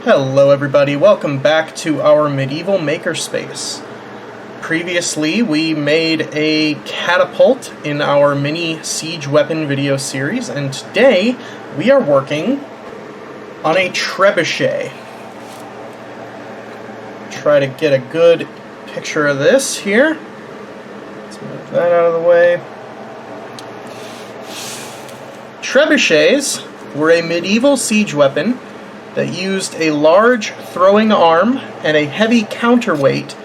Hello everybody, welcome back to our Medieval Makerspace. Previously, we made a catapult in our mini siege weapon video series, and today we are working on a trebuchet. Try to get a good picture of this here. Let's move that out of the way. Trebuchets were a medieval siege weapon that used a large throwing arm and a heavy counterweight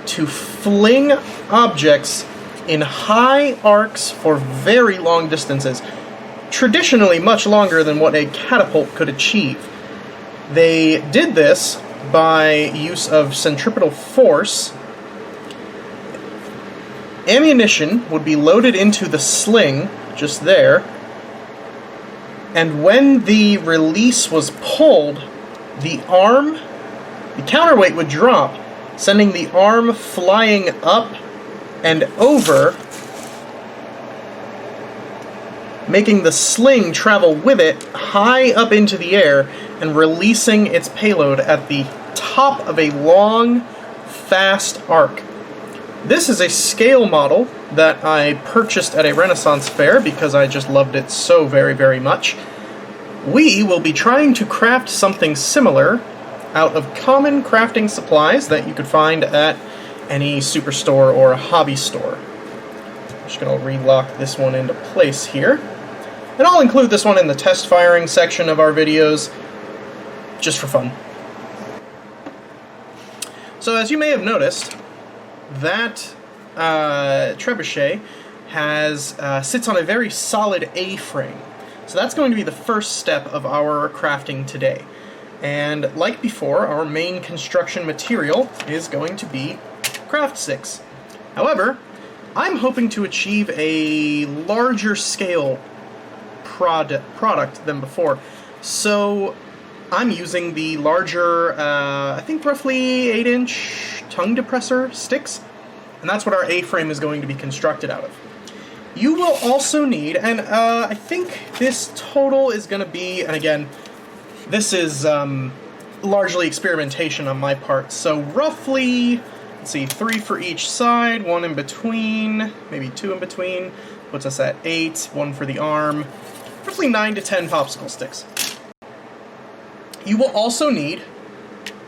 to fling objects in high arcs for very long distances, traditionally much longer than what a catapult could achieve. They did this by use of centripetal force. Ammunition would be loaded into the sling, just there, and when the release was pulled, the counterweight would drop, sending the arm flying up and over, making the sling travel with it high up into the air and releasing its payload at the top of a long, fast arc. This is a scale model that I purchased at a Renaissance fair because I just loved it so very, very much. We will be trying to craft something similar out of common crafting supplies that you could find at any superstore or a hobby store. I'm just going to relock this one into place here. And I'll include this one in the test firing section of our videos, just for fun. So as you may have noticed, that trebuchet sits on a very solid A-frame. So that's going to be the first step of our crafting today. And like before, our main construction material is going to be craft sticks. However, I'm hoping to achieve a larger scale product than before. So I'm using the larger, I think roughly 8-inch tongue depressor sticks. And that's what our A-frame is going to be constructed out of. You will also need, and I think this total is going to be, and again, this is largely experimentation on my part, so roughly, let's see, 3 for each side, 1 in between, maybe 2 in between, puts us at 8, 1 for the arm, roughly 9 to 10 popsicle sticks. You will also need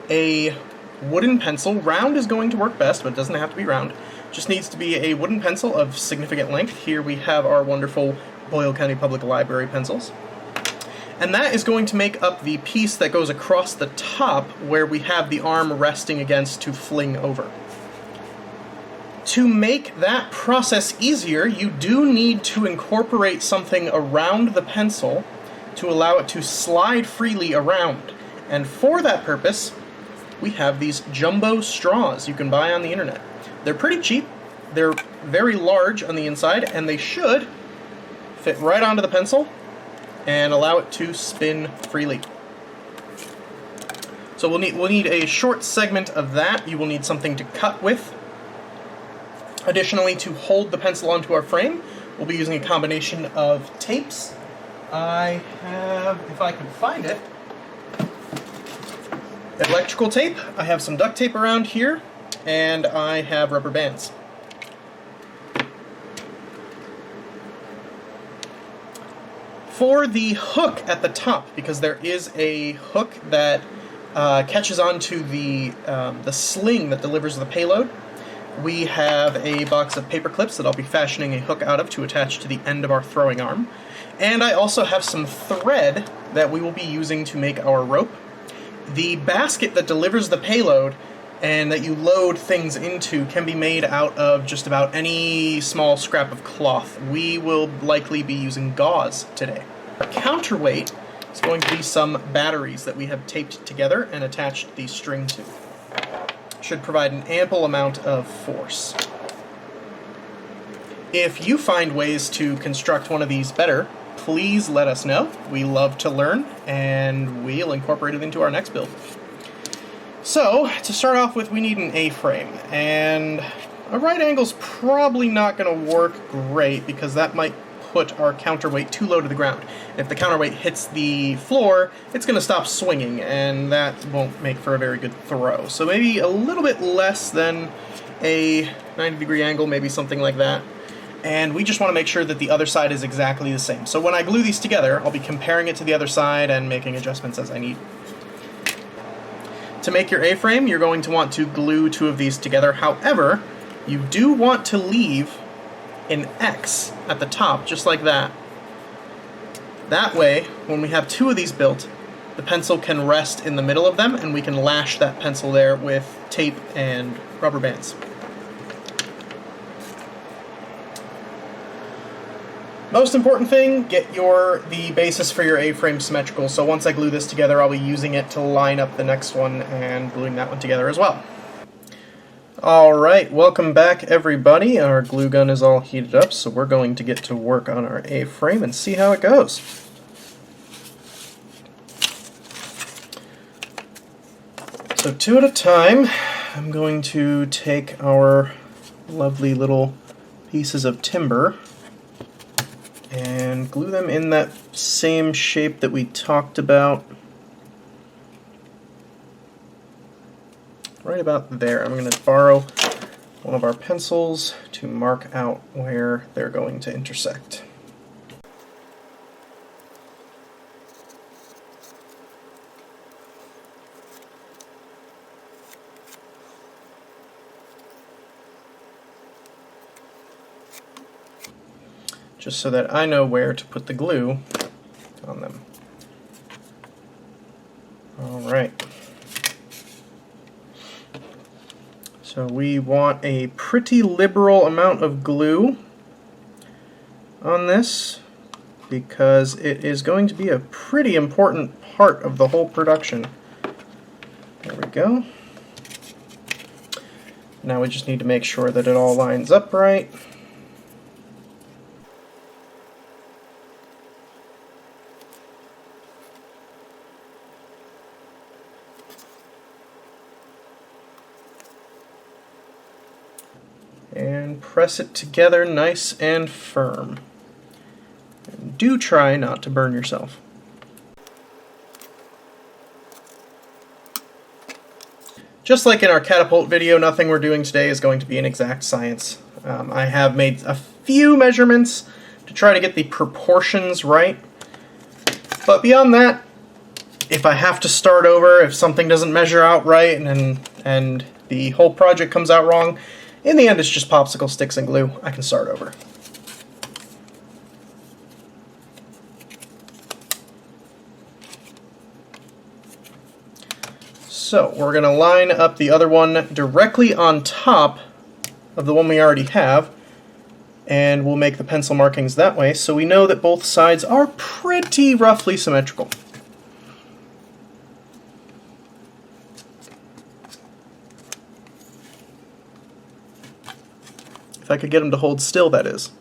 a wooden pencil. Round is going to work best, but it doesn't have to be round. Just needs to be a wooden pencil of significant length. Here we have our wonderful Boyle County Public Library pencils. And that is going to make up the piece that goes across the top where we have the arm resting against to fling over. To make that process easier, you do need to incorporate something around the pencil to allow it to slide freely around. And for that purpose, we have these jumbo straws you can buy on the internet. They're pretty cheap, they're very large on the inside, and they should fit right onto the pencil and allow it to spin freely. So we'll need a short segment of that. You will need something to cut with. Additionally, to hold the pencil onto our frame, we'll be using a combination of tapes. I have, if I can find it, electrical tape. I have some duct tape around here, and I have rubber bands. For the hook at the top, because there is a hook that catches onto the sling that delivers the payload, we have a box of paper clips that I'll be fashioning a hook out of to attach to the end of our throwing arm. And I also have some thread that we will be using to make our rope. The basket that delivers the payload and that you load things into can be made out of just about any small scrap of cloth. We will likely be using gauze today. Our counterweight is going to be some batteries that we have taped together and attached the string to. Should provide an ample amount of force. If you find ways to construct one of these better, please let us know. We love to learn, and we'll incorporate it into our next build. So, to start off with, we need an A-frame, and a right angle's probably not going to work great because that might put our counterweight too low to the ground. If the counterweight hits the floor, it's going to stop swinging, and that won't make for a very good throw. So maybe a little bit less than a 90-degree angle, maybe something like that. And we just want to make sure that the other side is exactly the same. So when I glue these together, I'll be comparing it to the other side and making adjustments as I need. To make your A-frame, you're going to want to glue two of these together. However, you do want to leave an X at the top, just like that. That way, when we have two of these built, the pencil can rest in the middle of them, and we can lash that pencil there with tape and rubber bands. Most important thing, get the basis for your A-frame symmetrical. So once I glue this together, I'll be using it to line up the next one and gluing that one together as well. Alright, welcome back everybody. Our glue gun is all heated up, so we're going to get to work on our A-frame and see how it goes. So two at a time, I'm going to take our lovely little pieces of timber and glue them in that same shape that we talked about. Right about there. I'm going to borrow one of our pencils to mark out where they're going to intersect. Just so that I know where to put the glue on them. Alright. So we want a pretty liberal amount of glue on this because it is going to be a pretty important part of the whole production. There we go. Now we just need to make sure that it all lines up right. And press it together nice and firm. And do try not to burn yourself. Just like in our catapult video, nothing we're doing today is going to be an exact science. I have made a few measurements to try to get the proportions right, but beyond that, if I have to start over, if something doesn't measure out right and the whole project comes out wrong, in the end, it's just popsicle sticks and glue. I can start over. So we're going to line up the other one directly on top of the one we already have, and we'll make the pencil markings that way so we know that both sides are pretty roughly symmetrical. If I could get them to hold still, that is.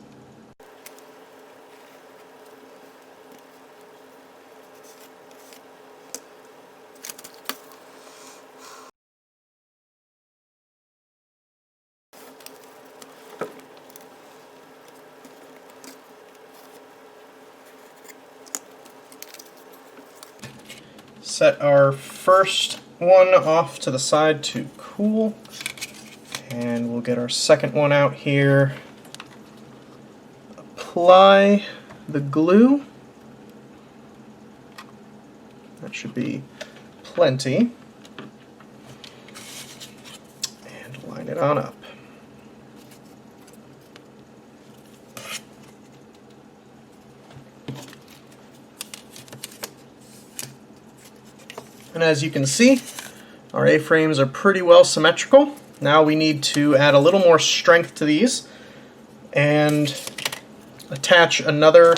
Set our first one off to the side to cool. And we'll get our second one out here. Apply the glue. That should be plenty. And line it on up. And as you can see, our A-frames are pretty well symmetrical. Now we need to add a little more strength to these and attach another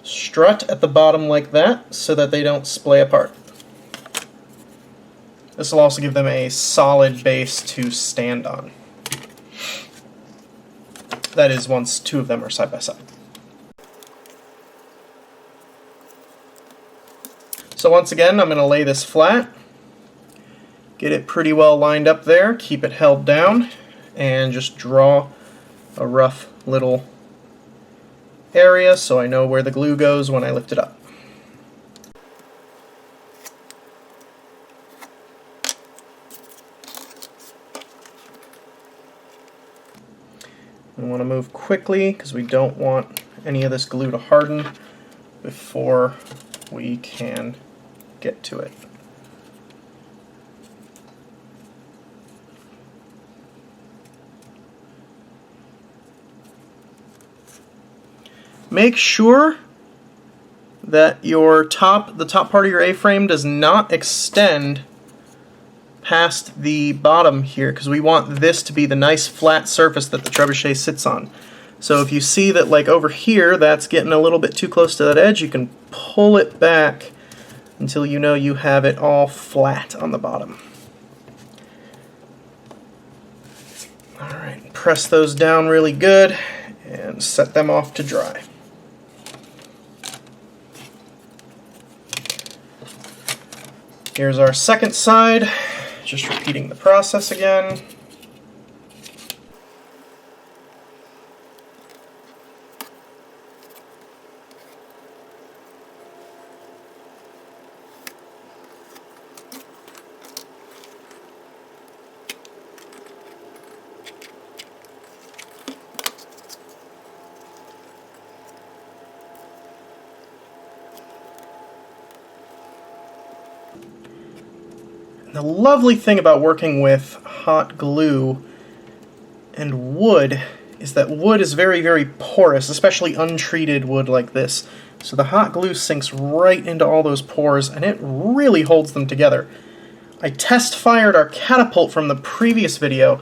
strut at the bottom like that so that they don't splay apart. This will also give them a solid base to stand on. That is, once two of them are side by side. So once again, I'm going to lay this flat. Get it pretty well lined up there, keep it held down, and just draw a rough little area so I know where the glue goes when I lift it up. We want to move quickly because we don't want any of this glue to harden before we can get to it. Make sure that the top part of your A-frame does not extend past the bottom here, because we want this to be the nice flat surface that the trebuchet sits on. So if you see that, like over here, that's getting a little bit too close to that edge, you can pull it back until you know you have it all flat on the bottom. Alright, press those down really good and set them off to dry. Here's our second side, just repeating the process again. The lovely thing about working with hot glue and wood is that wood is very, very porous, especially untreated wood like this. So the hot glue sinks right into all those pores and it really holds them together. I test fired our catapult from the previous video,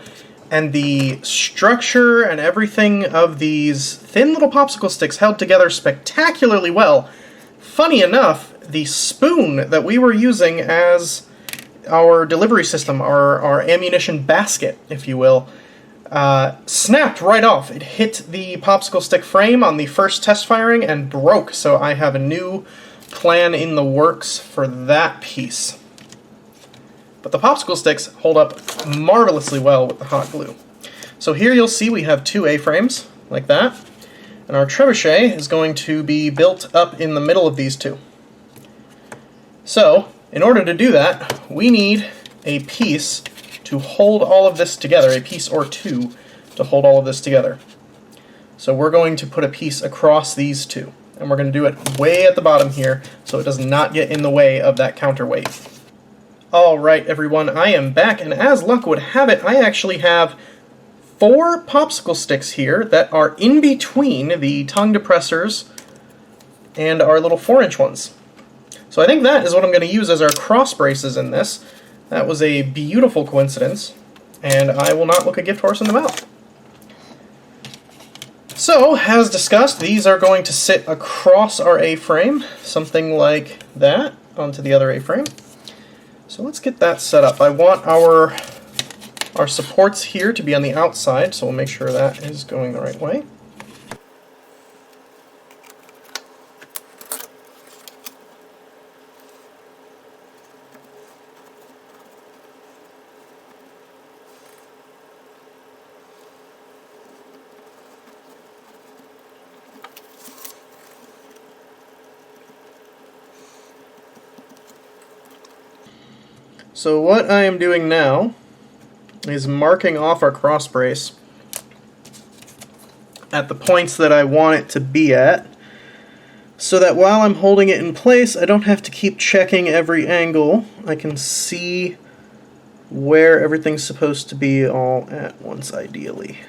and the structure and everything of these thin little popsicle sticks held together spectacularly well. Funny enough, the spoon that we were using as our delivery system, our ammunition basket, if you will, snapped right off. It hit the popsicle stick frame on the first test firing and broke, so I have a new plan in the works for that piece. But the popsicle sticks hold up marvelously well with the hot glue. So here you'll see we have two A-frames, like that, and our trebuchet is going to be built up in the middle of these two. So, in order to do that, we need a piece to hold all of this together, a piece or two to hold all of this together. So we're going to put a piece across these two, and we're going to do it way at the bottom here so it does not get in the way of that counterweight. Alright everyone, I am back, and as luck would have it, I actually have 4 popsicle sticks here that are in between the tongue depressors and our little 4-inch ones. So I think that is what I'm going to use as our cross braces in this. That was a beautiful coincidence, and I will not look a gift horse in the mouth. So, as discussed, these are going to sit across our A-frame, something like that, onto the other A-frame. So let's get that set up. I want our supports here to be on the outside, so we'll make sure that is going the right way. So what I am doing now is marking off our cross brace at the points that I want it to be at, so that while I'm holding it in place, I don't have to keep checking every angle. I can see where everything's supposed to be all at once, ideally.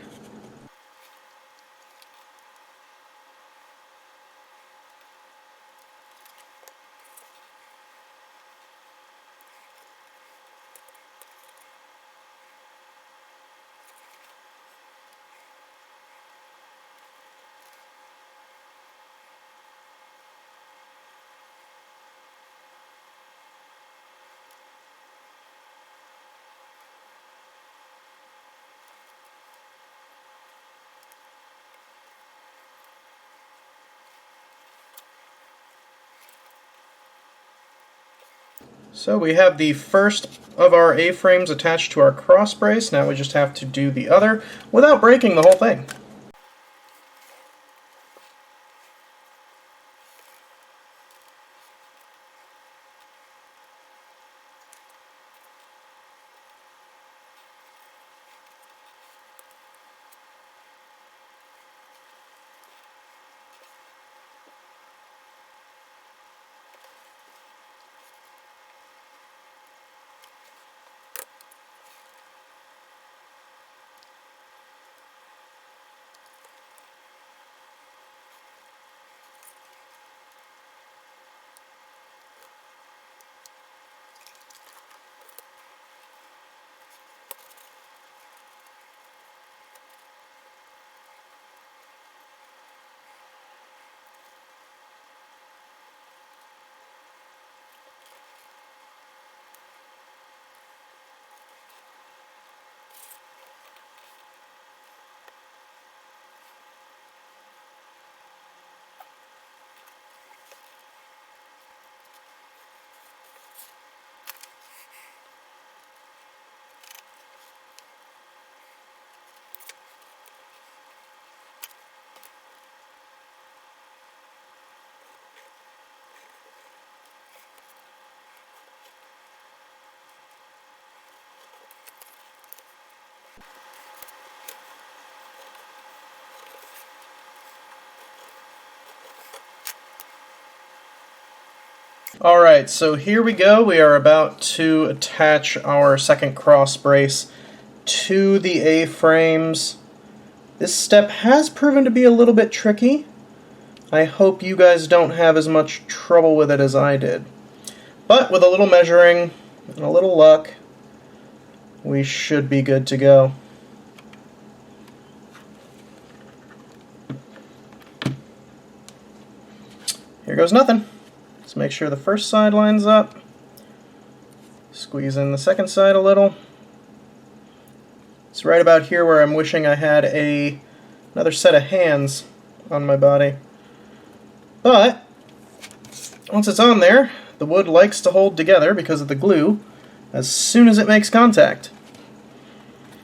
So we have the first of our A-frames attached to our cross brace. Now we just have to do the other without breaking the whole thing. Alright, so here we go. We are about to attach our second cross brace to the A-frames. This step has proven to be a little bit tricky. I hope you guys don't have as much trouble with it as I did. But with a little measuring and a little luck, we should be good to go. Here goes nothing. Let's make sure the first side lines up. Squeeze in the second side a little. It's right about here where I'm wishing I had another set of hands on my body. But once it's on there, the wood likes to hold together because of the glue as soon as it makes contact.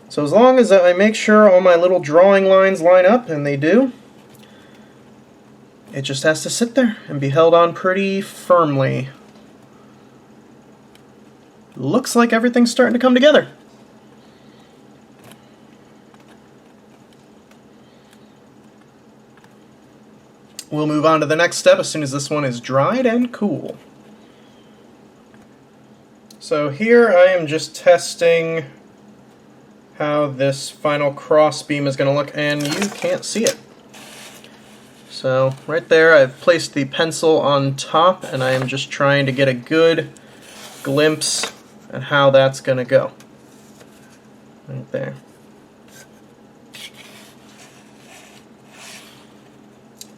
So as long as I make sure all my little drawing lines line up, and they do, it just has to sit there and be held on pretty firmly. Looks like everything's starting to come together. We'll move on to the next step as soon as this one is dried and cool. So here I am just testing how this final cross beam is going to look, and you can't see it. So right there I've placed the pencil on top, and I am just trying to get a good glimpse at how that's going to go. Right there.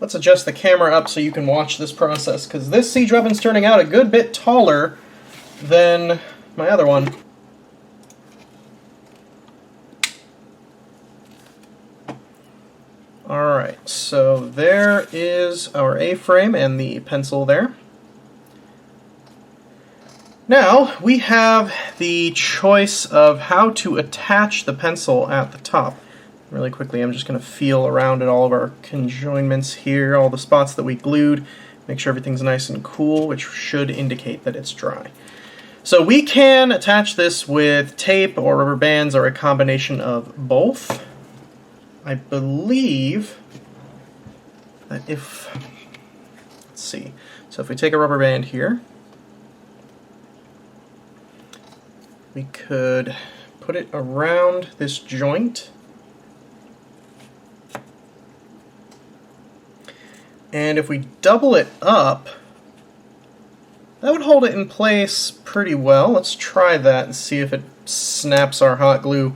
Let's adjust the camera up so you can watch this process, because this siege weapon's turning out a good bit taller than my other one. Alright, so there is our A-frame and the pencil there. Now, we have the choice of how to attach the pencil at the top. Really quickly, I'm just going to feel around at all of our conjoinments here, all the spots that we glued, make sure everything's nice and cool, which should indicate that it's dry. So we can attach this with tape or rubber bands or a combination of both. I believe that if, let's see, so if we take a rubber band here, we could put it around this joint, and if we double it up, that would hold it in place pretty well. Let's try that and see if it snaps our hot glue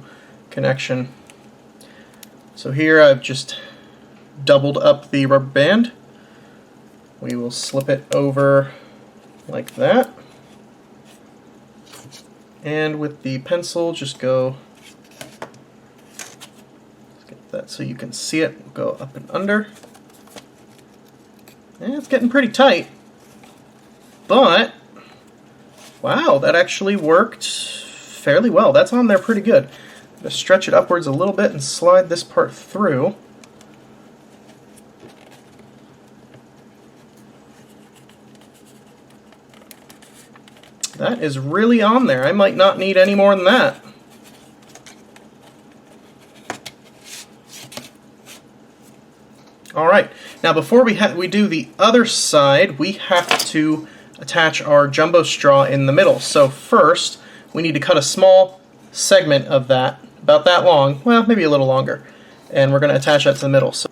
connection. So here I've just doubled up the rubber band. We will slip it over like that. And with the pencil, just go, let's get that so you can see it. We'll go up and under. And it's getting pretty tight. But, wow, that actually worked fairly well. That's on there pretty good. Just stretch it upwards a little bit and slide this part through. That is really on there. I might not need any more than that. Alright, now before we do the other side, we have to attach our jumbo straw in the middle. So first, we need to cut a small segment of that, about that long, well, maybe a little longer, and we're going to attach that to the middle. So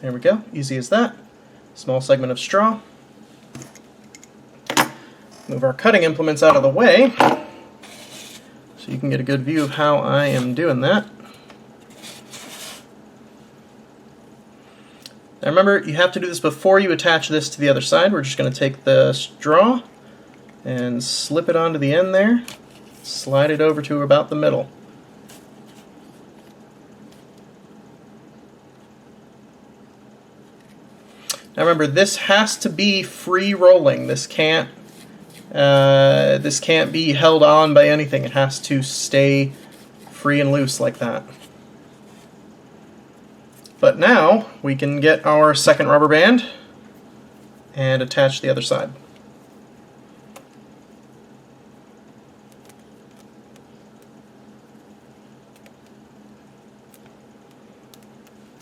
there we go, easy as that. Small segment of straw. Move our cutting implements out of the way so you can get a good view of how I am doing that. Now remember, you have to do this before you attach this to the other side. We're just going to take the straw and slip it onto the end there, slide it over to about the middle. Now remember, this has to be free rolling. This can't be held on by anything. It has to stay free and loose like that. But now we can get our second rubber band and attach the other side.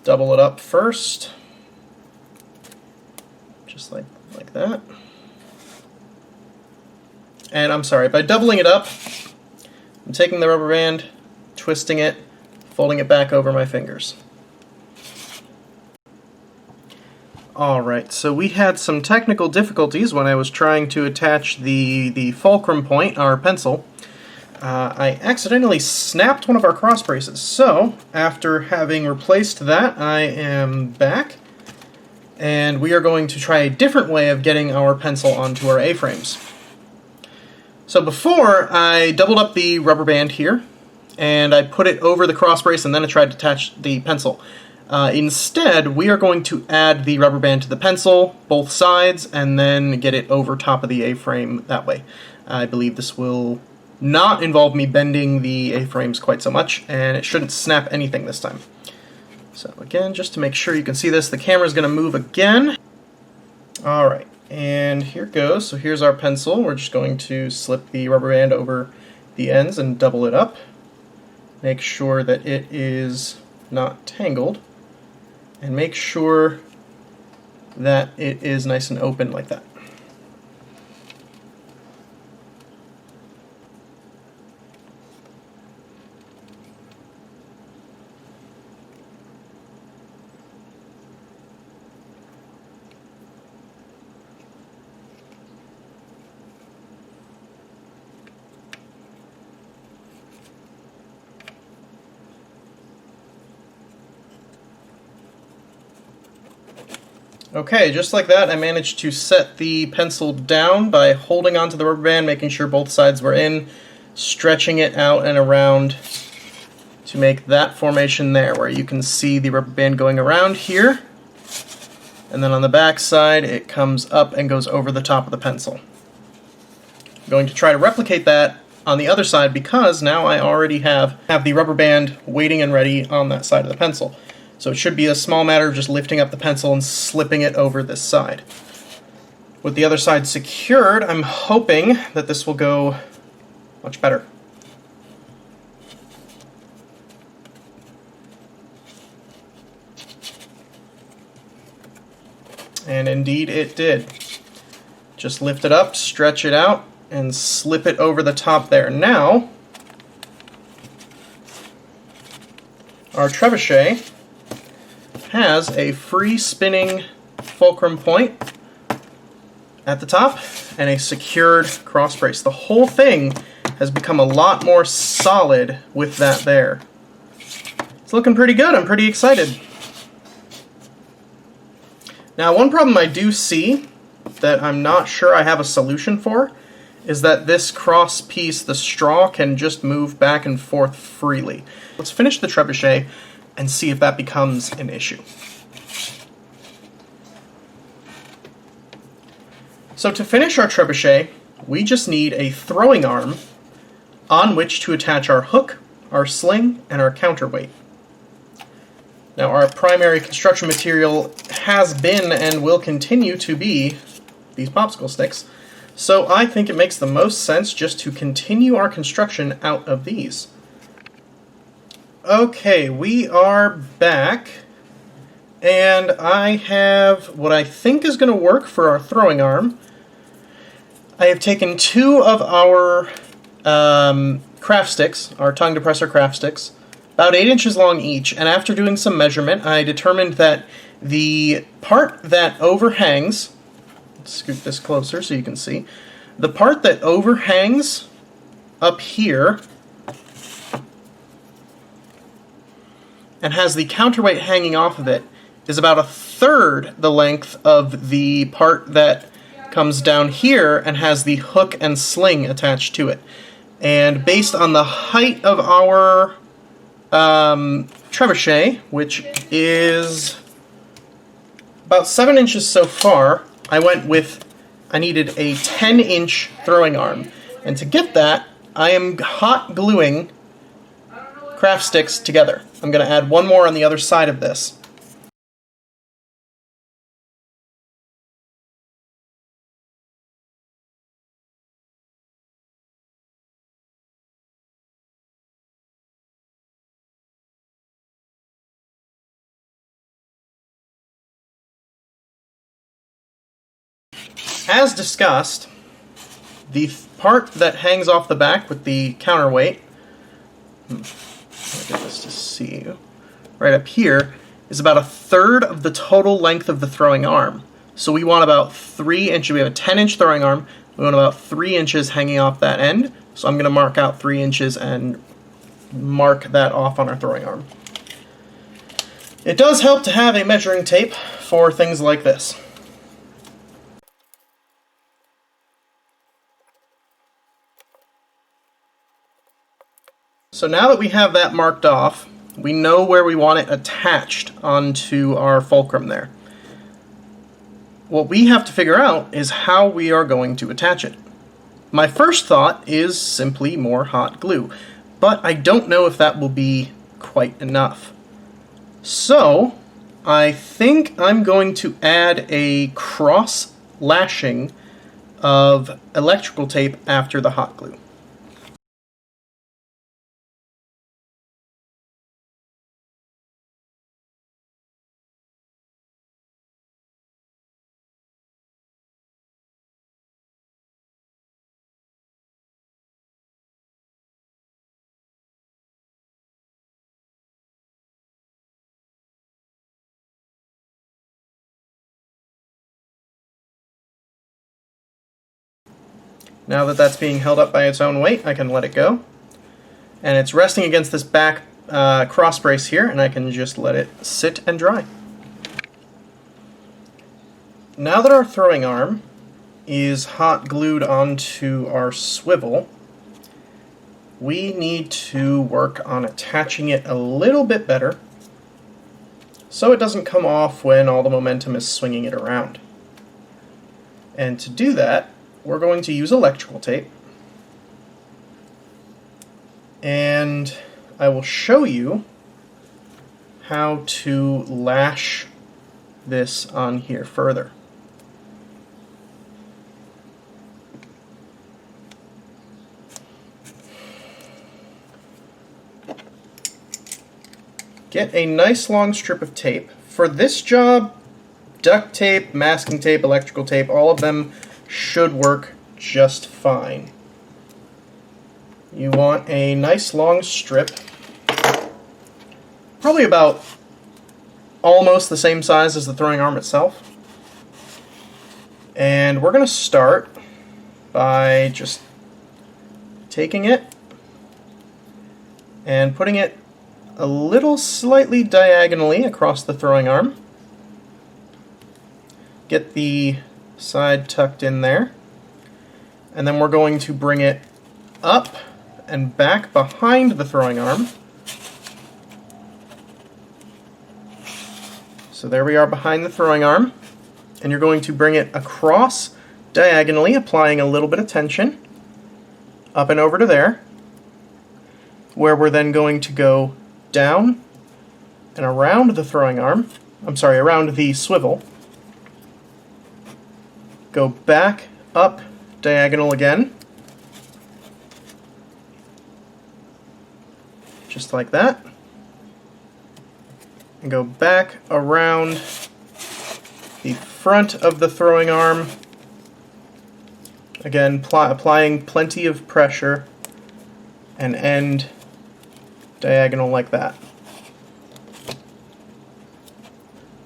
double it up first, just like that. And I'm sorry, by doubling it up, I'm taking the rubber band, twisting it, folding it back over my fingers. Alright, so we had some technical difficulties when I was trying to attach the fulcrum point, our pencil. I accidentally snapped one of our cross braces, so after having replaced that, I am back, and we are going to try a different way of getting our pencil onto our A-frames. So before, I doubled up the rubber band here, and I put it over the cross brace, and then I tried to attach the pencil. Instead, we are going to add the rubber band to the pencil, both sides, and then get it over top of the A-frame that way. I believe this will not involve me bending the A-frames quite so much, and it shouldn't snap anything this time. So again, just to make sure you can see this, the camera's going to move again. Alright, and here goes. So here's our pencil. We're just going to slip the rubber band over the ends and double it up. Make sure that it is not tangled, and make sure that it is nice and open like that. Okay, just like that, I managed to set the pencil down by holding onto the rubber band, making sure both sides were in, stretching it out and around to make that formation there, where you can see the rubber band going around here, and then on the back side it comes up and goes over the top of the pencil. I'm going to try to replicate that on the other side because now I already have the rubber band waiting and ready on that side of the pencil. So it should be a small matter of just lifting up the pencil and slipping it over this side. With the other side secured, I'm hoping that this will go much better. And indeed it did. Just lift it up, stretch it out, and slip it over the top there. Now, our trebuchet has a free spinning fulcrum point at the top and a secured cross brace. The whole thing has become a lot more solid with that there. It's looking pretty good. I'm pretty excited. Now, one problem I do see that I'm not sure I have a solution for is that this cross piece, the straw, can just move back and forth freely. Let's finish the trebuchet and see if that becomes an issue. So to finish our trebuchet, we just need a throwing arm on which to attach our hook, our sling, and our counterweight. Now, our primary construction material has been and will continue to be these popsicle sticks, so I think it makes the most sense just to continue our construction out of these. Okay, we are back, and I have what I think is going to work for our throwing arm. I have taken two of our craft sticks, our tongue depressor craft sticks, about 8 inches long each, and after doing some measurement, I determined that the part that overhangs, let's scoot this closer so you can see, the part that overhangs up here and has the counterweight hanging off of it is about 1/3 the length of the part that comes down here and has the hook and sling attached to it. And based on the height of our trebuchet, which is about 7 inches so far, I needed a 10-inch throwing arm. And to get that, I am hot gluing craft sticks together. I'm going to add one more on the other side of this. As discussed, the part that hangs off the back with the counterweight, let me get this to see you, right up here, is about 1/3 of the total length of the throwing arm. So we want about 3 inches. We have a 10-inch throwing arm. We want about 3 inches hanging off that end. So I'm going to mark out 3 inches and mark that off on our throwing arm. It does help to have a measuring tape for things like this. So now that we have that marked off, we know where we want it attached onto our fulcrum there. What we have to figure out is how we are going to attach it. My first thought is simply more hot glue, but I don't know if that will be quite enough. So I think I'm going to add a cross lashing of electrical tape after the hot glue. Now that that's being held up by its own weight, I can let it go. And it's resting against this back cross brace here, and I can just let it sit and dry. Now that our throwing arm is hot glued onto our swivel, we need to work on attaching it a little bit better so it doesn't come off when all the momentum is swinging it around. And to do that, we're going to use electrical tape, and I will show you how to lash this on here further. Get a nice long strip of tape. For this job, duct tape, masking tape, electrical tape, all of them should work just fine. You want a nice long strip, probably about almost the same size as the throwing arm itself. And we're going to start by just taking it and putting it a little slightly diagonally across the throwing arm. Get the side tucked in there, and then we're going to bring it up and back behind the throwing arm. So there we are behind the throwing arm, and you're going to bring it across diagonally, applying a little bit of tension up and over to there, where we're then going to go down and around the throwing arm, around the swivel, go back up diagonal again, just like that, and go back around the front of the throwing arm, again applying plenty of pressure, and end diagonal like that.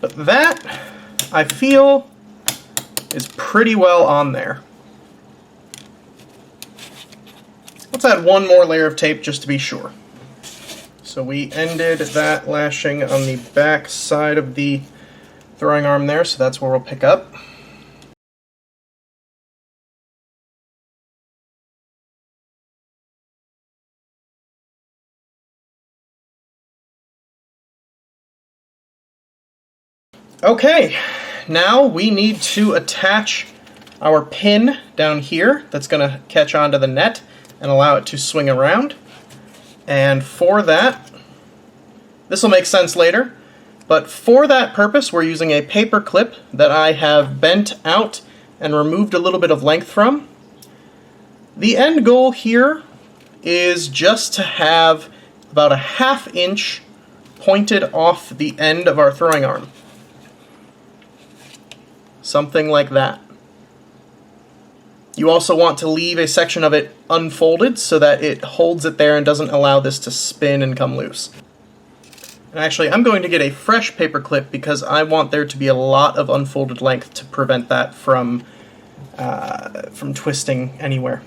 But that, I feel, is pretty well on there. Let's add one more layer of tape just to be sure. So we ended that lashing on the back side of the throwing arm there, so that's where we'll pick up. Okay, now we need to attach our pin down here that's going to catch onto the net and allow it to swing around. And for that, this will make sense later, but for that purpose we're using a paper clip that I have bent out and removed a little bit of length from. The end goal here is just to have about a 1/2 inch pointed off the end of our throwing arm. Something like that. You also want to leave a section of it unfolded so that it holds it there and doesn't allow this to spin and come loose. And actually, I'm going to get a fresh paper clip because I want there to be a lot of unfolded length to prevent that from twisting anywhere.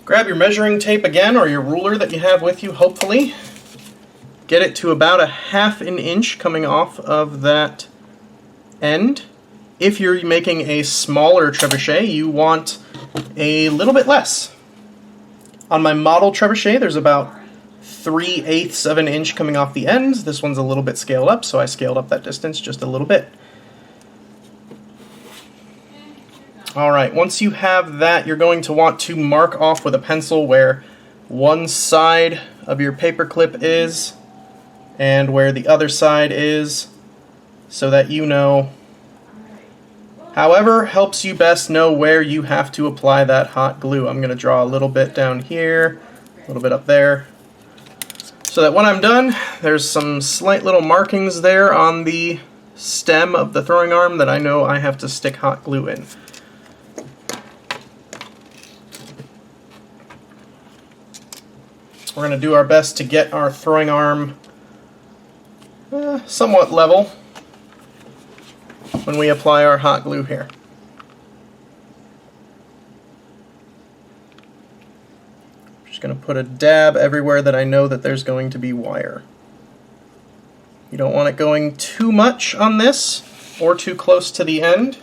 Grab your measuring tape again, or your ruler that you have with you, hopefully. Get it to about a 1/2 inch coming off of that end. If you're making a smaller trebuchet, you want a little bit less. On my model trebuchet, there's about 3/8 of an inch coming off the ends. This one's a little bit scaled up, so I scaled up that distance just a little bit. Alright, once you have that, you're going to want to mark off with a pencil where one side of your paper clip is and where the other side is, so that you know. However helps you best know where you have to apply that hot glue. I'm going to draw a little bit down here, a little bit up there, so that when I'm done, there's some slight little markings there on the stem of the throwing arm that I know I have to stick hot glue in. We're going to do our best to get our throwing arm somewhat level when we apply our hot glue here. Just going to put a dab everywhere that I know that there's going to be wire. You don't want it going too much on this or too close to the end.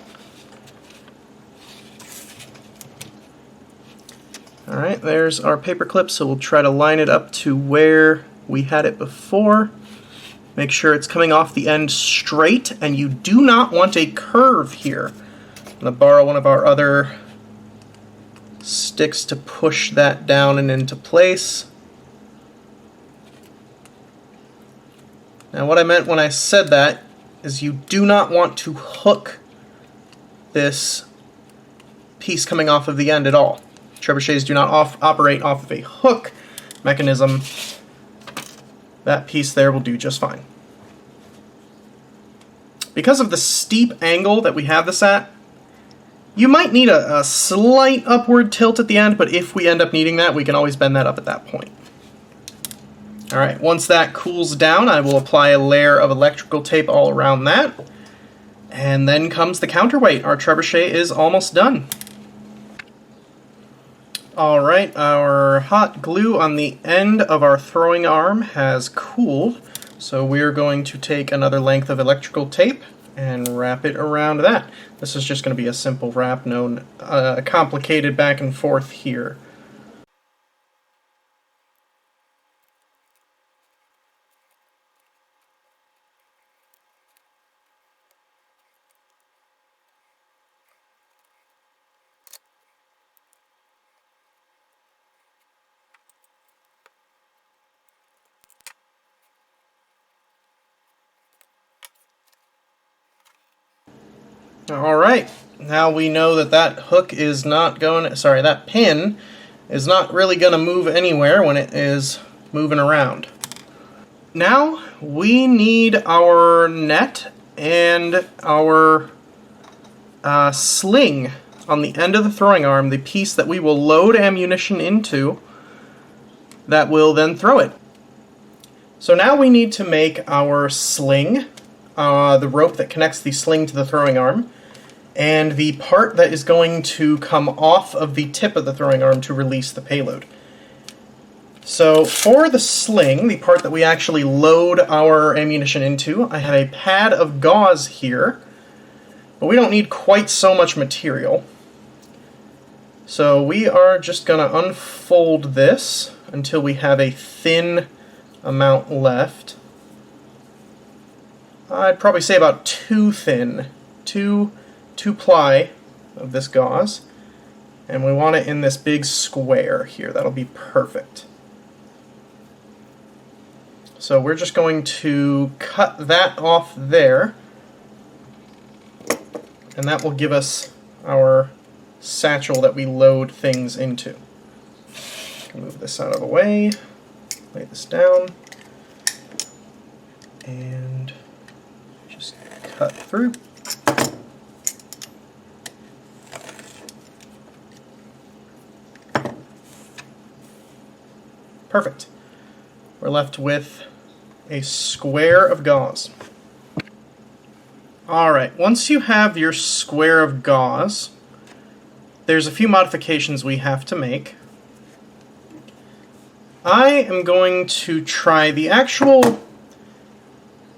Alright, there's our paper clip, so we'll try to line it up to where we had it before. Make sure it's coming off the end straight, and you do not want a curve here. I'm going to borrow one of our other sticks to push that down and into place. Now what I meant when I said that is you do not want to hook this piece coming off of the end at all. Trebuchets do not operate off of a hook mechanism. That piece there will do just fine. Because of the steep angle that we have this at, you might need a slight upward tilt at the end, but if we end up needing that, we can always bend that up at that point. Alright, once that cools down, I will apply a layer of electrical tape all around that. And then comes the counterweight. Our trebuchet is almost done. Alright, our hot glue on the end of our throwing arm has cooled, so we're going to take another length of electrical tape and wrap it around that. This is just going to be a simple wrap, no complicated back and forth here. Alright, now we know that that hook is not going, that pin is not really going to move anywhere when it is moving around. Now we need our net and our sling on the end of the throwing arm, the piece that we will load ammunition into that will then throw it. So now we need to make our sling, the rope that connects the sling to the throwing arm, and the part that is going to come off of the tip of the throwing arm to release the payload. So for the sling, the part that we actually load our ammunition into, I have a pad of gauze here, but we don't need quite so much material. So we are just going to unfold this until we have a thin amount left. I'd probably say about too thin, two ply of this gauze, and we want it in this big square here. That'll be perfect. So we're just going to cut that off there, and that will give us our satchel that we load things into. Move this out of the way, lay this down, and just cut through. Perfect. We're left with a square of gauze. Alright, once you have your square of gauze, there's a few modifications we have to make. I am going to try the actual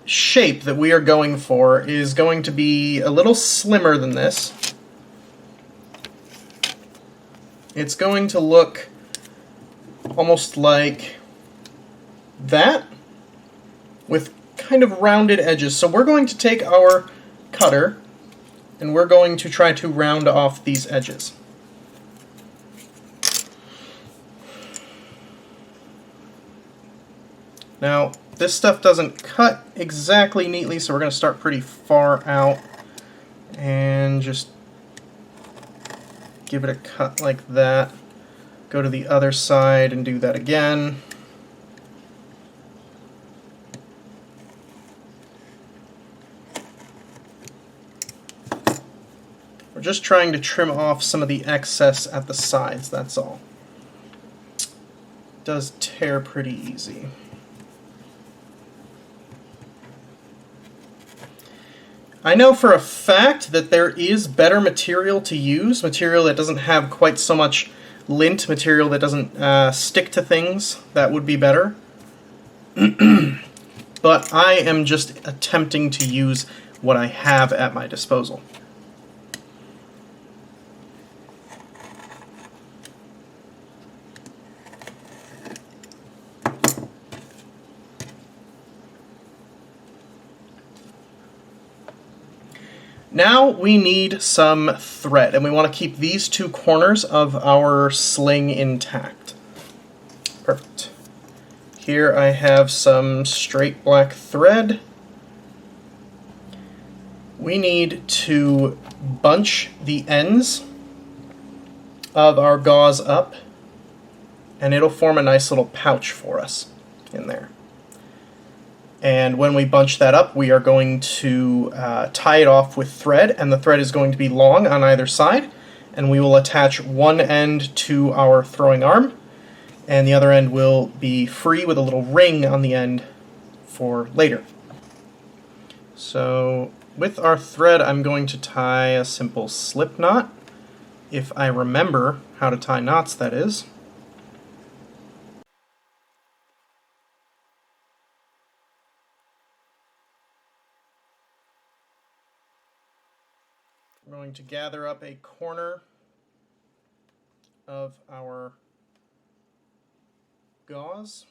shape that we are going for is going to be a little slimmer than this. It's going to look almost like that, with kind of rounded edges. So we're going to take our cutter and we're going to try to round off these edges. Now, this stuff doesn't cut exactly neatly, so we're going to start pretty far out and just give it a cut like that. Go to the other side and do that again. We're just trying to trim off some of the excess at the sides, that's all. It does tear pretty easy. I know for a fact that there is better material to use, material that doesn't have quite so much lint, material that doesn't stick to things. That would be better. But I am just attempting to use what I have at my disposal. Now we need some thread, and we want to keep these two corners of our sling intact. Perfect. Here I have some straight black thread. We need to bunch the ends of our gauze up, and it'll form a nice little pouch for us in there. And when we bunch that up, we are going to tie it off with thread, and the thread is going to be long on either side, and we will attach one end to our throwing arm, and the other end will be free with a little ring on the end for later. So with our thread, I'm going to tie a simple slip knot, if I remember how to tie knots, that is. We're going to gather up a corner of our gauze.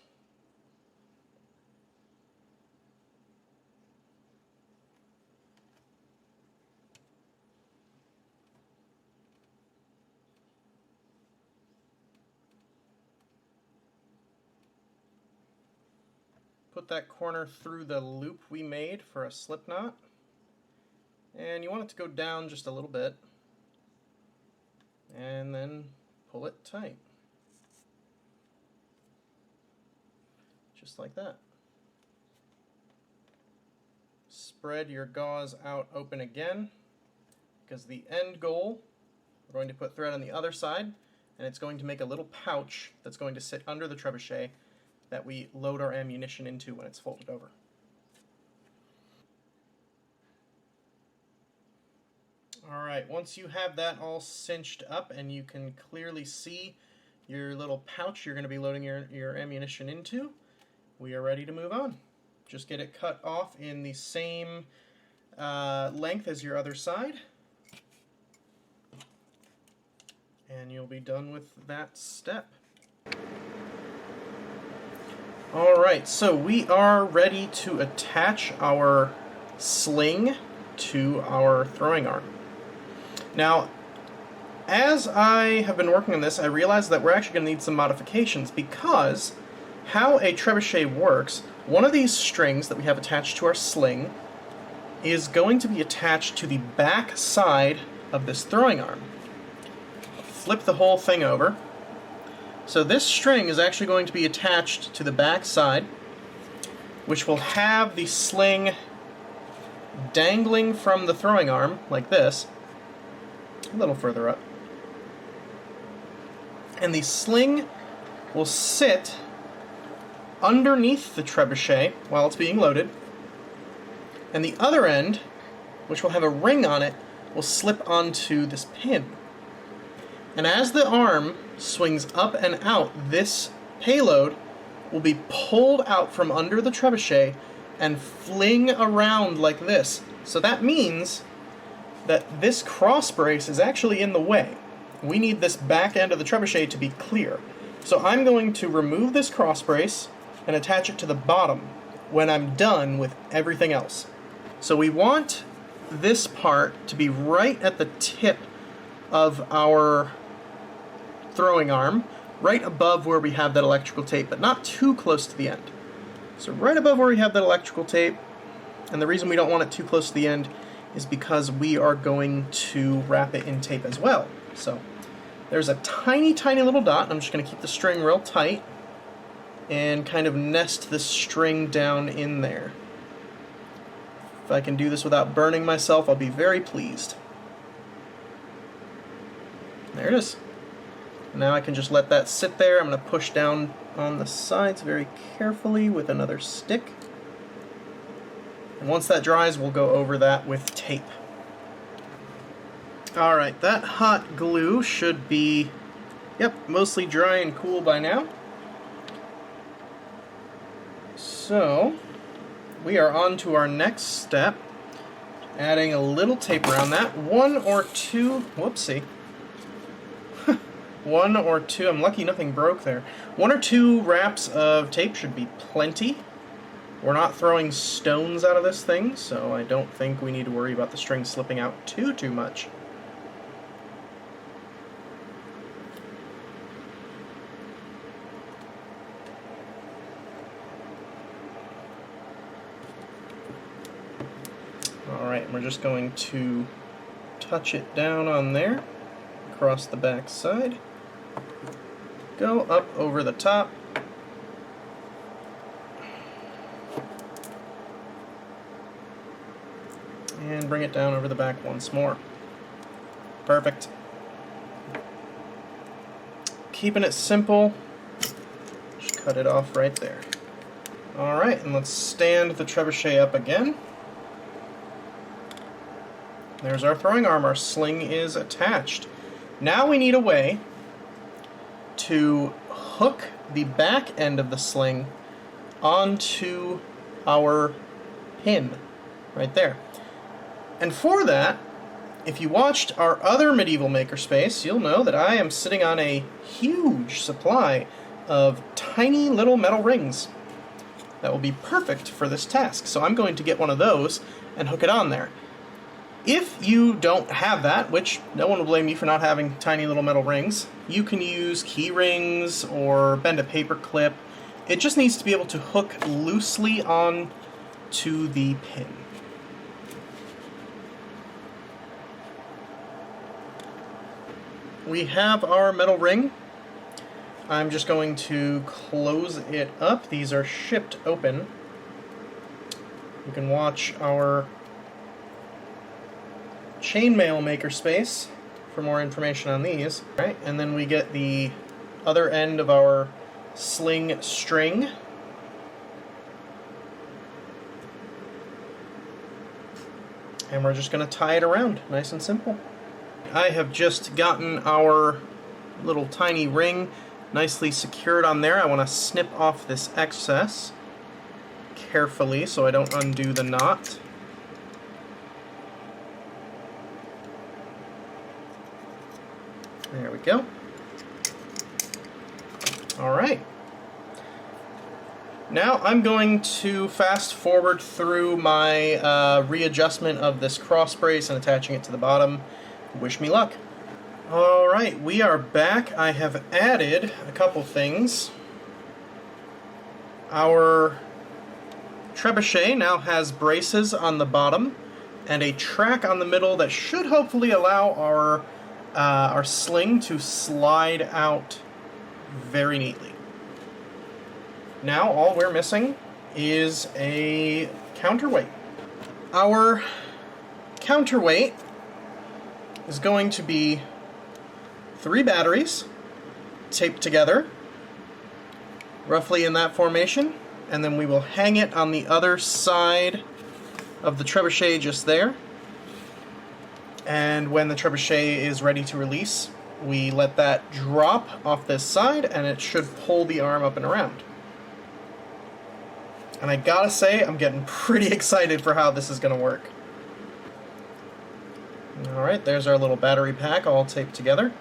Put that corner through the loop we made for a slip knot. And you want it to go down just a little bit, and then pull it tight. Just like that. Spread your gauze out open again, because the end goal, we're going to put thread on the other side, and it's going to make a little pouch that's going to sit under the trebuchet that we load our ammunition into when it's folded over. Alright, once you have that all cinched up and you can clearly see your little pouch you're going to be loading your ammunition into, we are ready to move on. Just get it cut off in the same length as your other side, and you'll be done with that step. Alright, so we are ready to attach our sling to our throwing arm. Now, as I have been working on this, I realized that we're actually going to need some modifications, because how a trebuchet works, one of these strings that we have attached to our sling is going to be attached to the back side of this throwing arm. Flip the whole thing over. So this string is actually going to be attached to the back side, which will have the sling dangling from the throwing arm like this, a little further up. And the sling will sit underneath the trebuchet while it's being loaded, and the other end, which will have a ring on it, will slip onto this pin. And as the arm swings up and out, this payload will be pulled out from under the trebuchet and fling around like this. So that means that this cross brace is actually in the way. We need this back end of the trebuchet to be clear. So I'm going to remove this cross brace and attach it to the bottom when I'm done with everything else. So we want this part to be right at the tip of our throwing arm, right above where we have that electrical tape, but not too close to the end. So right above where we have that electrical tape, and the reason we don't want it too close to the end is because we are going to wrap it in tape as well. So there's a tiny, tiny little dot. I'm just going to keep the string real tight and kind of nest the string down in there. If I can do this without burning myself, I'll be very pleased. There it is. Now I can just let that sit there. I'm going to push down on the sides very carefully with another stick. And once that dries, we'll go over that with tape. Alright, that hot glue should be, mostly dry and cool by now. So, we are on to our next step, adding a little tape around that. One or two, I'm lucky nothing broke there. 1 or 2 wraps of tape should be plenty. We're not throwing stones out of this thing, so I don't think we need to worry about the string slipping out too much. Alright, we're just going to touch it down on there, across the back side, go up over the top, and bring it down over the back once more. Perfect. Keeping it simple, just cut it off right there. Alright, and let's stand the trebuchet up again. There's our throwing arm. Our sling is attached. Now we need a way to hook the back end of the sling onto our pin right there. And for that, if you watched our other Medieval Makerspace, you'll know that I am sitting on a huge supply of tiny little metal rings that will be perfect for this task. So I'm going to get one of those and hook it on there. If you don't have that, which no one will blame you for not having tiny little metal rings, you can use key rings or bend a paper clip. It just needs to be able to hook loosely on to the pin. We have our metal ring. I'm just going to close it up. These are shipped open. You can watch our chainmail makerspace for more information on these. Right, and then we get the other end of our sling string. And we're just going to tie it around, nice and simple. I have just gotten our little tiny ring nicely secured on there. I want to snip off this excess carefully so I don't undo the knot. There we go. Alright. Now I'm going to fast forward through my readjustment of this cross brace and attaching it to the bottom. Wish me luck. Alright, we are back. I have added a couple things. Our trebuchet now has braces on the bottom and a track on the middle that should hopefully allow our sling to slide out very neatly. Now all we're missing is a counterweight. Our counterweight is going to be 3 batteries taped together roughly in that formation, and then we will hang it on the other side of the trebuchet just there. And when the trebuchet is ready to release, we let that drop off this side, and it should pull the arm up and around. And I gotta say, I'm getting pretty excited for how this is going to work. Alright, there's our little battery pack all taped together.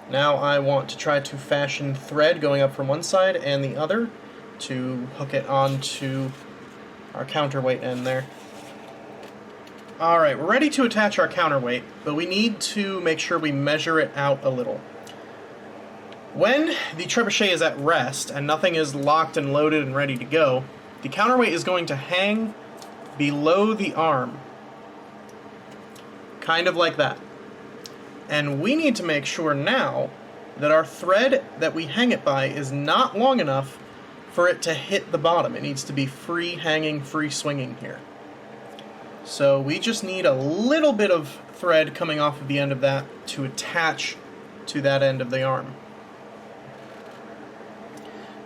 Now I want to try to fashion thread going up from one side and the other to hook it onto our counterweight end there. Alright, we're ready to attach our counterweight, but we need to make sure we measure it out a little. When the trebuchet is at rest and nothing is locked and loaded and ready to go, the counterweight is going to hang below the arm. Kind of like that. And we need to make sure now that our thread that we hang it by is not long enough for it to hit the bottom. It needs to be free hanging, free swinging here. So we just need a little bit of thread coming off of the end of that to attach to that end of the arm.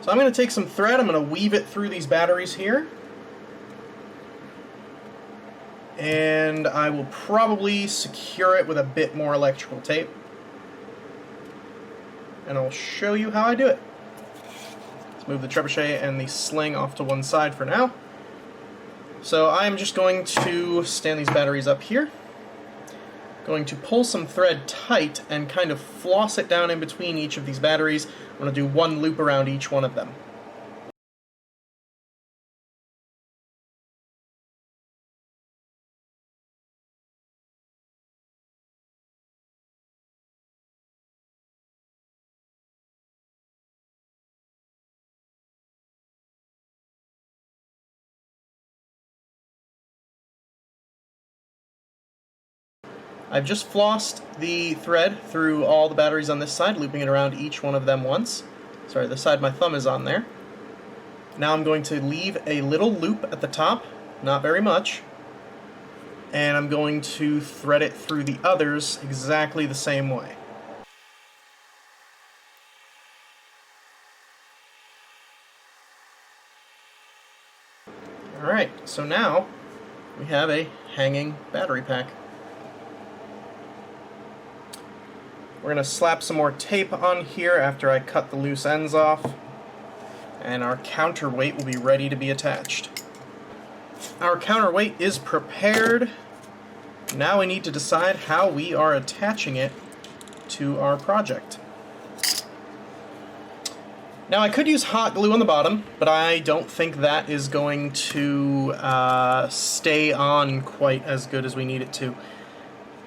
So I'm going to take some thread, I'm going to weave it through these batteries here. And I will probably secure it with a bit more electrical tape. And I'll show you how I do it. Let's move the trebuchet and the sling off to one side for now. So I'm just going to stand these batteries up here. Going to pull some thread tight and kind of floss it down in between each of these batteries. I'm going to do one loop around each one of them. I've just flossed the thread through all the batteries on this side, looping it around each one of them once. Sorry, the side my thumb is on there. Now I'm going to leave a little loop at the top, not very much, and I'm going to thread it through the others exactly the same way. Alright, so now we have a hanging battery pack. We're going to slap some more tape on here after I cut the loose ends off, and our counterweight will be ready to be attached. Our counterweight is prepared. Now we need to decide how we are attaching it to our project. Now I could use hot glue on the bottom, but I don't think that is going to stay on quite as good as we need it to.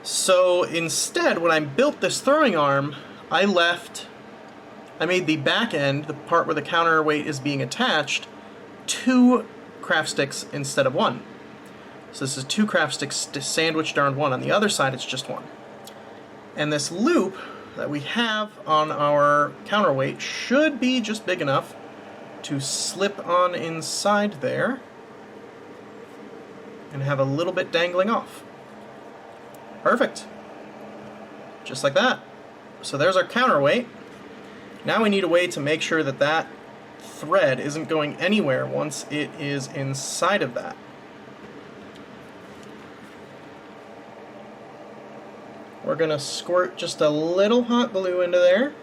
So instead, when I built this throwing arm, I made the back end, the part where the counterweight is being attached, 2 craft sticks instead of 1. So this is 2 craft sticks sandwiched around one. On the other side, it's just 1. And this loop that we have on our counterweight should be just big enough to slip on inside there and have a little bit dangling off. Perfect. Just like that. So there's our counterweight. Now we need a way to make sure that that thread isn't going anywhere once it is inside of that. We're going to squirt just a little hot glue into there.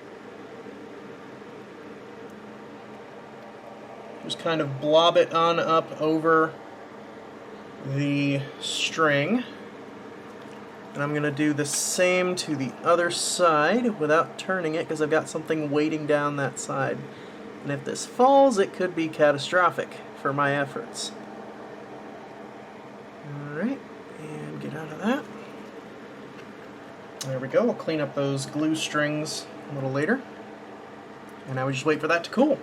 Just kind of blob it on up over the string. And I'm going to do the same to the other side without turning it because I've got something weighting down that side. And if this falls, it could be catastrophic for my efforts. Alright, and get out of that. There we go. We'll clean up those glue strings a little later. And now we just wait for that to cool.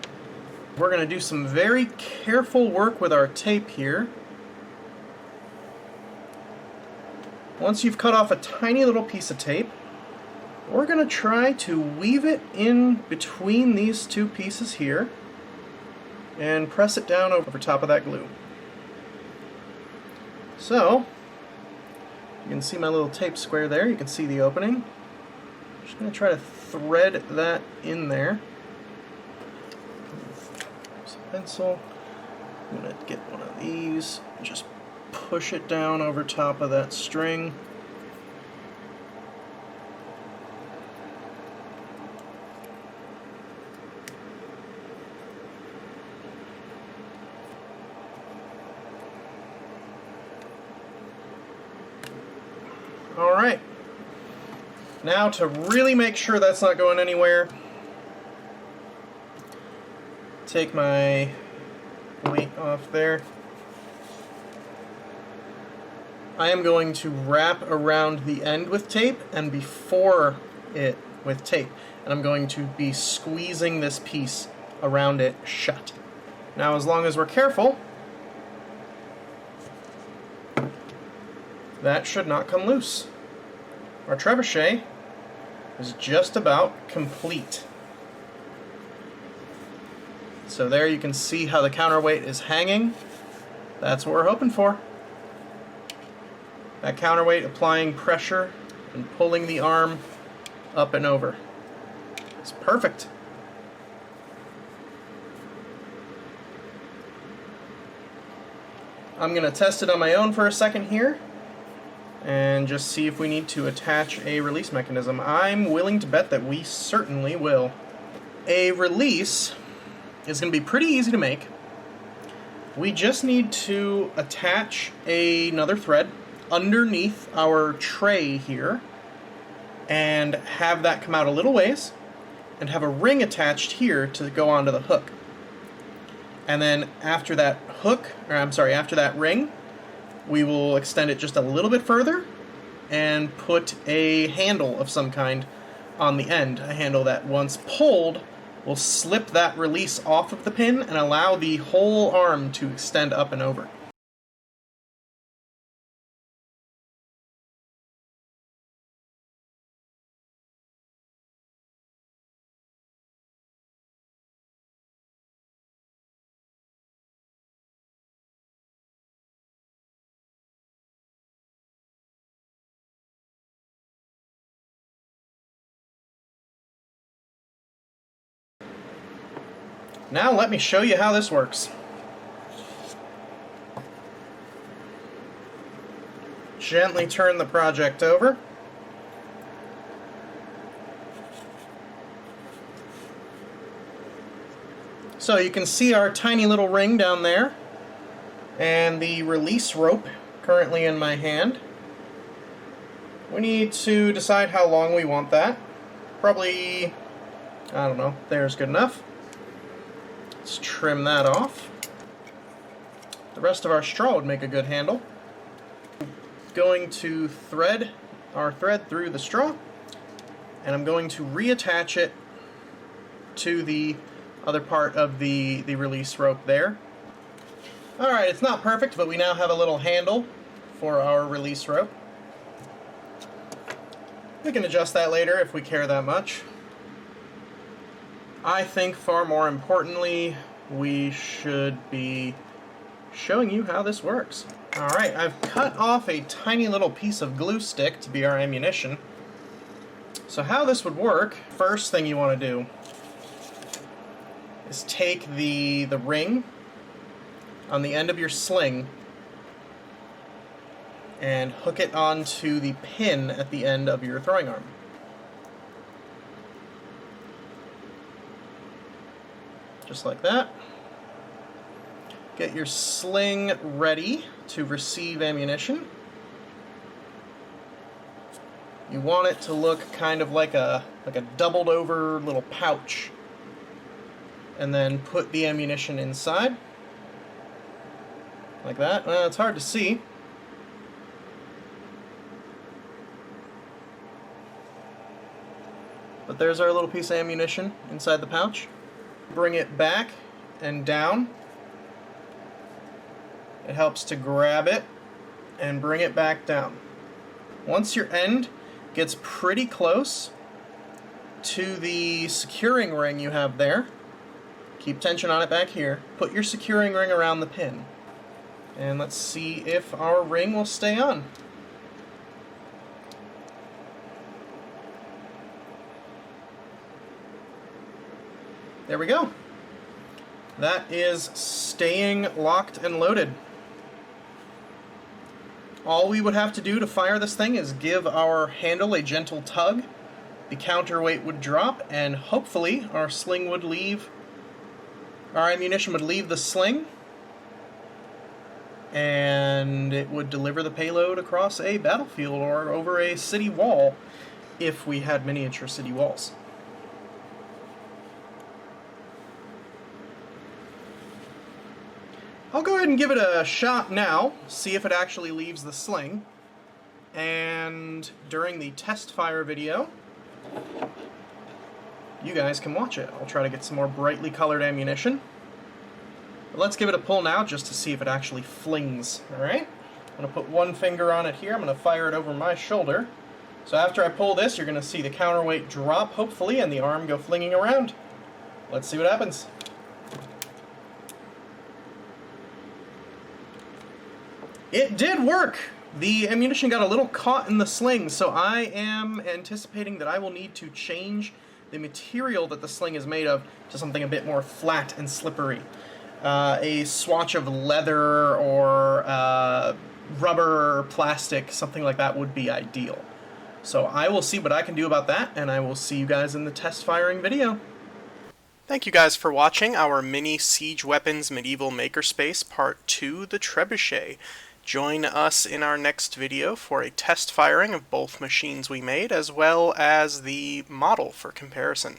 We're going to do some very careful work with our tape here. Once you've cut off a tiny little piece of tape, we're going to try to weave it in between these 2 pieces here and press it down over top of that glue. So, you can see my little tape square there, you can see the opening. I'm just going to try to thread that in there. pencil. I'm going to get one of these, just push it down over top of that string. Alright, now to really make sure that's not going anywhere, take my weight off there. I am going to wrap around the end with tape and before it with tape, and I'm going to be squeezing this piece around it shut. Now, as long as we're careful, that should not come loose. Our trebuchet is just about complete. So there you can see how the counterweight is hanging. That's what we're hoping for. That counterweight applying pressure and pulling the arm up and over. It's perfect. I'm going to test it on my own for a second here and just see if we need to attach a release mechanism. I'm willing to bet that we certainly will. A release is going to be pretty easy to make. We just need to attach another thread underneath our tray here and have that come out a little ways and have a ring attached here to go onto the hook. And then after that after that ring, we will extend it just a little bit further and put a handle of some kind on the end. A handle that, once pulled, will slip that release off of the pin and allow the whole arm to extend up and over. Now let me show you how this works. Gently turn the project over. So you can see our tiny little ring down there and the release rope currently in my hand. We need to decide how long we want that. Probably, I don't know, there's good enough. Let's trim that off. The rest of our straw would make a good handle. Going to thread our thread through the straw, and I'm going to reattach it to the other part of the release rope there. Alright, it's not perfect, but we now have a little handle for our release rope. We can adjust that later if we care that much. I think far more importantly, we should be showing you how this works. Alright, I've cut off a tiny little piece of glue stick to be our ammunition. So how this would work, first thing you want to do is take the ring on the end of your sling and hook it onto the pin at the end of your throwing arm. Just like that. Get your sling ready to receive ammunition. You want it to look kind of like a doubled over little pouch. And then put the ammunition inside. Like that. Well, it's hard to see. But there's our little piece of ammunition inside the pouch. Bring it back and down. It helps to grab it and bring it back down. Once your end gets pretty close to the securing ring you have there, keep tension on it back here, put your securing ring around the pin. And let's see if our ring will stay on. There we go. That is staying locked and loaded. All we would have to do to fire this thing is give our handle a gentle tug, the counterweight would drop, and hopefully our sling would leave, our ammunition would leave the sling, and it would deliver the payload across a battlefield or over a city wall, if we had miniature city walls. I'll go ahead and give it a shot now, see if it actually leaves the sling, and during the test fire video, you guys can watch it. I'll try to get some more brightly colored ammunition. But let's give it a pull now just to see if it actually flings, alright? I'm going to put one finger on it here, I'm going to fire it over my shoulder. So after I pull this, you're going to see the counterweight drop, hopefully, and the arm go flinging around. Let's see what happens. It did work! The ammunition got a little caught in the sling, so I am anticipating that I will need to change the material that the sling is made of to something a bit more flat and slippery. A swatch of leather or rubber or plastic, something like that would be ideal. So I will see what I can do about that, and I will see you guys in the test firing video. Thank you guys for watching our mini Siege Weapons Medieval Makerspace Part 2, the Trebuchet. Join us in our next video for a test firing of both machines we made, as well as the model for comparison.